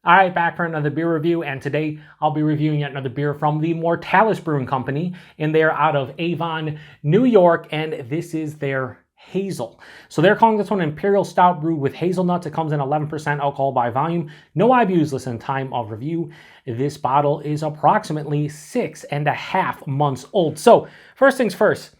All right, back for another beer review, and today I'll be reviewing yet another beer from the Mortalis Brewing Company, and they're out of Avon, New York, and this is their Hazel. So they're calling this one Imperial Stout brewed with hazelnuts. It comes in 11% alcohol by volume. No IBUs listed in time of review. This bottle is approximately 6.5 months old. So first things first,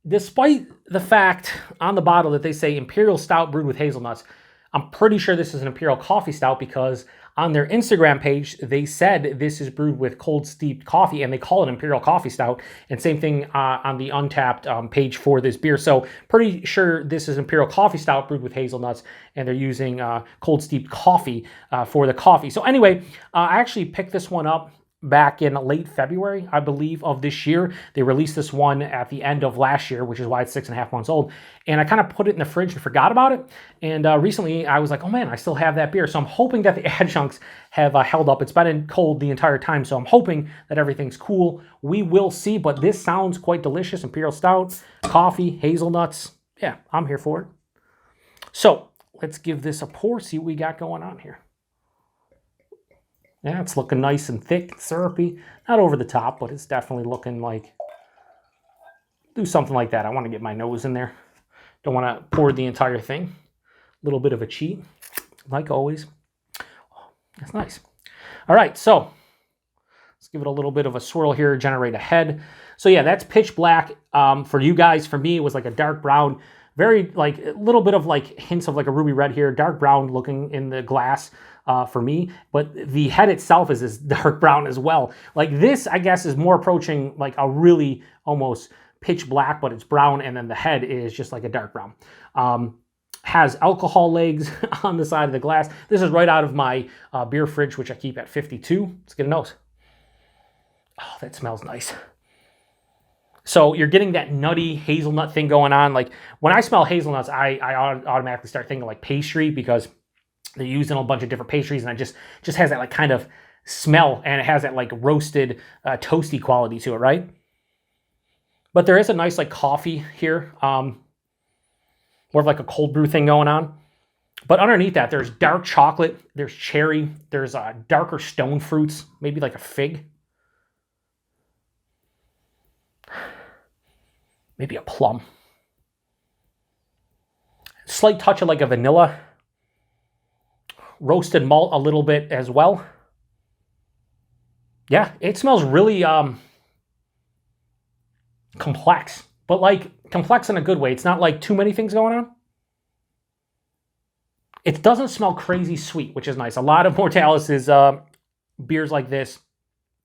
despite the fact on the bottle that they say Imperial Stout brewed with hazelnuts, I'm pretty sure this is an Imperial Coffee Stout because on their Instagram page, they said this is brewed with cold steeped coffee and they call it Imperial Coffee Stout. And same thing on the Untapped page for this beer. So pretty sure this is Imperial Coffee Stout brewed with hazelnuts and they're using cold steeped coffee for the coffee. So anyway, I actually picked this one up back in late February, I believe, of this year. They released this one at the end of last year, which is why it's 6.5 months old. And I kind of put it in the fridge and forgot about it. And recently I was like, oh man, I still have that beer. So I'm hoping that the adjuncts have held up. It's been in cold the entire time. So I'm hoping that everything's cool. We will see, but this sounds quite delicious. Imperial Stout, coffee, hazelnuts. Yeah, I'm here for it. So let's give this a pour, see what we got going on here. Yeah, it's looking nice and thick, syrupy. Not over the top, but it's definitely looking like, do something like that. I want to get my nose in there. Don't want to pour the entire thing. A little bit of a cheat, like always. That's nice. All right, so let's give it a little bit of a swirl here, generate a head. So yeah, that's pitch black. For you guys, for me, it was like a dark brown, very like a little bit of like hints of like a ruby red here, dark brown looking in the glass. For me, but the head itself is this dark brown as well. Like this, I guess, is more approaching like a really almost pitch black, but it's brown, and then the head is just like a dark brown. Has alcohol legs on the side of the glass. This is right out of my beer fridge, which I keep at 52. Let's get a nose. Oh, that smells nice. So you're getting that nutty hazelnut thing going on. Like when I smell hazelnuts, I automatically start thinking like pastry because they're used in a bunch of different pastries, and it just has that like kind of smell, and it has that like roasted, toasty quality to it, right? But there is a nice like coffee here, more of like a cold brew thing going on. But underneath that, there's dark chocolate, there's cherry, there's darker stone fruits, maybe like a fig, maybe a plum, slight touch of like a vanilla. Roasted malt a little bit as well. Yeah, it smells really complex, but like complex in a good way. It's not like too many things going on. It doesn't smell crazy sweet, which is nice. A lot of Mortalis' beers like this,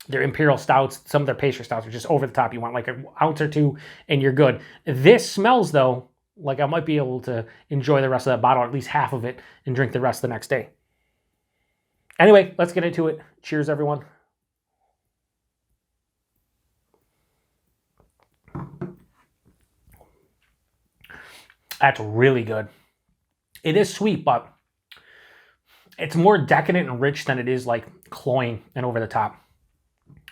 their Imperial Stouts, some of their pastry stouts are just over the top. You want like an ounce or two and you're good. This smells though like I might be able to enjoy the rest of that bottle, or at least half of it, and drink the rest the next day. Anyway, let's get into it. Cheers, everyone. That's really good. It is sweet, but it's more decadent and rich than it is like cloying and over the top.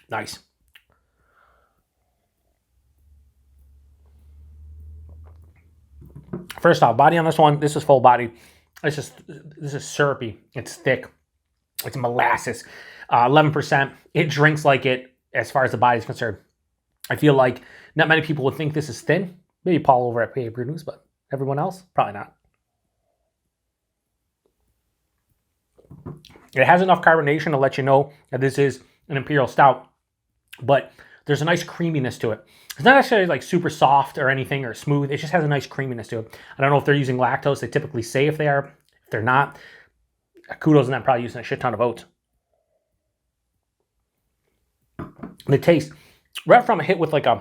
Nice. First off, body on this one, this is full body. This is syrupy. It's thick. It's molasses, 11%. It drinks like it as far as the body is concerned. I feel like not many people would think this is thin. Maybe Paul over at PA Brew News, but everyone else, probably not. It has enough carbonation to let you know that this is an Imperial Stout, but there's a nice creaminess to it. It's not necessarily like super soft or anything or smooth. It just has a nice creaminess to it. I don't know if they're using lactose. They typically say if they are. If they're not, kudos on them, probably using a shit ton of oats. The taste, right from a hit with like a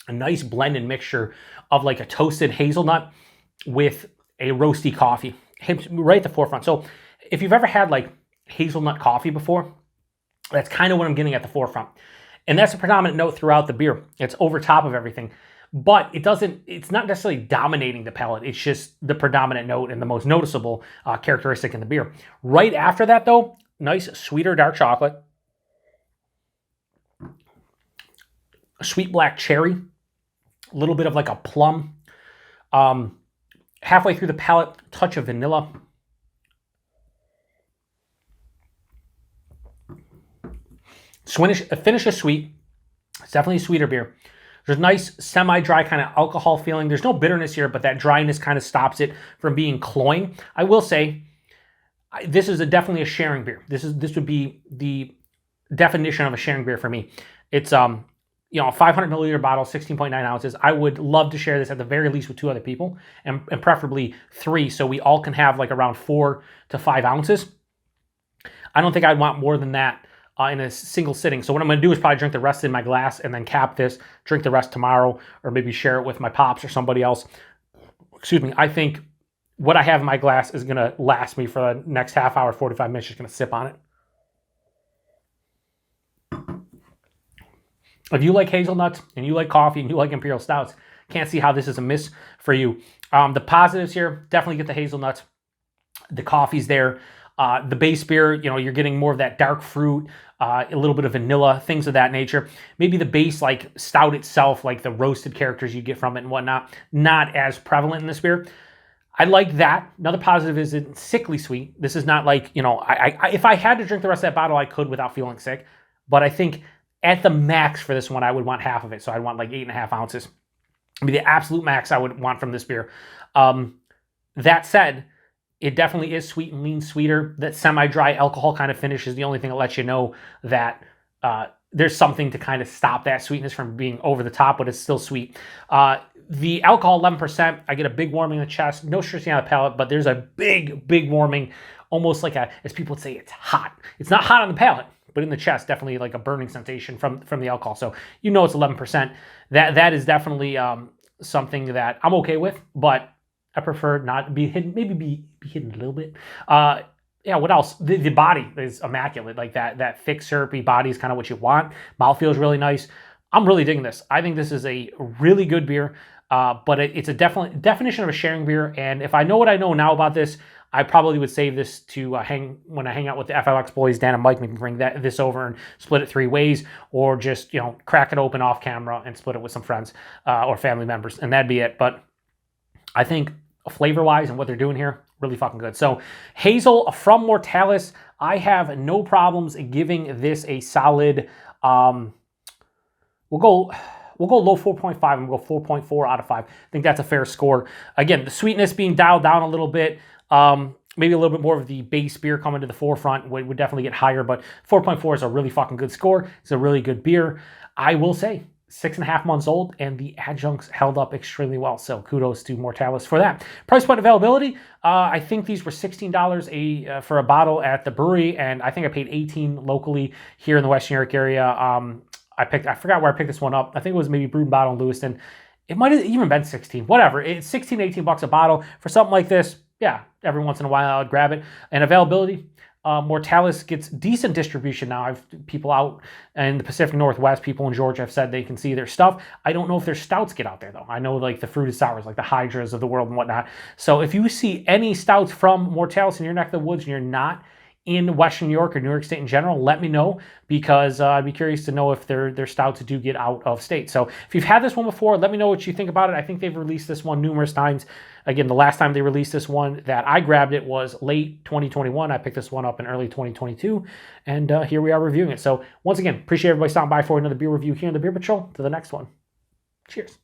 nice blend and mixture of like a toasted hazelnut with a roasty coffee, right at the forefront. So if you've ever had like hazelnut coffee before, that's kind of what I'm getting at the forefront. And that's a predominant note throughout the beer. It's over top of everything. But it's not necessarily dominating the palate. It's just the predominant note and the most noticeable characteristic in the beer. Right after that, though, nice sweeter dark chocolate, a sweet black cherry, a little bit of like a plum. Halfway through the palate, touch of vanilla. Finish is sweet. It's definitely a sweeter beer. There's a nice semi-dry kind of alcohol feeling. There's no bitterness here, but that dryness kind of stops it from being cloying. I will say, this is definitely a sharing beer. This would be the definition of a sharing beer for me. It's you know, a 500 milliliter bottle, 16.9 ounces. I would love to share this at the very least with 2 other people, and preferably 3, so we all can have like around 4 to 5 ounces. I don't think I'd want more than that in a single sitting. So what I'm going to do is probably drink the rest in my glass and then cap this, drink the rest tomorrow, or maybe share it with my pops or somebody else. Excuse me. I think what I have in my glass is going to last me for the next half hour, 45 minutes. Just going to sip on it. If you like hazelnuts and you like coffee and you like Imperial Stouts, can't see how this is a miss for you. The positives here, definitely get the hazelnuts. The coffee's there. The base beer, you know, you're getting more of that dark fruit, a little bit of vanilla, things of that nature. Maybe the base, like stout itself, like the roasted characters you get from it and whatnot, not as prevalent in this beer. I like that. Another positive is it's sickly sweet. This is not like, you know, if I had to drink the rest of that bottle, I could without feeling sick. But I think at the max for this one, I would want half of it. So I'd want like 8.5 ounces. It'd be the absolute max I would want from this beer. That said, it definitely is sweet and lean sweeter. That semi-dry alcohol kind of finish is the only thing that lets you know that there's something to kind of stop that sweetness from being over the top, but it's still sweet. The alcohol, 11%, I get a big warming in the chest, no stressing on the palate, but there's a big warming, almost like as people would say, it's hot. It's not hot on the palate, but in the chest, definitely like a burning sensation from the alcohol. So you know it's 11%. That is definitely something that I'm okay with, but I prefer not to be hidden, maybe be hidden a little bit. Yeah, what else? The body is immaculate. Like that thick, syrupy body is kind of what you want. Mouth feels really nice. I'm really digging this. I think this is a really good beer, but it's a definition of a sharing beer. And if I know what I know now about this, I probably would save this to when I hang out with the FLX boys, Dan and Mike, maybe bring this over and split it 3 ways, or just, you know, crack it open off camera and split it with some friends or family members, and that'd be it. But I think flavor-wise and what they're doing here, really fucking good. So Hazel from Mortalis, I have no problems giving this a solid, we'll go low 4.5 and we'll go 4.4 out of 5. I think that's a fair score. Again, the sweetness being dialed down a little bit, maybe a little bit more of the base beer coming to the forefront would definitely get higher, but 4.4 is a really fucking good score. It's a really good beer. I will say, 6.5 months old, and the adjuncts held up extremely well. So kudos to Mortalis for that. Price point availability, I think these were $16 for a bottle at the brewery, and I think I paid $18 locally here in the Western New York area. I forgot where I picked this one up. I think it was maybe Brewed bottle in Lewiston. It might have even been 16, whatever. It's 16, 18 bucks a bottle for something like this. Yeah, every once in a while I would grab it. And availability, Mortalis gets decent distribution now. I've people out in the Pacific Northwest, people in Georgia have said they can see their stuff. I don't know if their stouts get out there though. I know like the fruited sours, like the Hydras of the world and whatnot. So if you see any stouts from Mortalis in your neck of the woods and you're not in Western New York or New York State in general, let me know, because I'd be curious to know if their stouts do get out of state. So if you've had this one before, let me know what you think about it. I think they've released this one numerous times. Again, the last time they released this one that I grabbed it was late 2021. I picked this one up in early 2022, and here we are reviewing it. So once again, appreciate everybody stopping by for another beer review here in the Beer Patrol. To the next one. Cheers.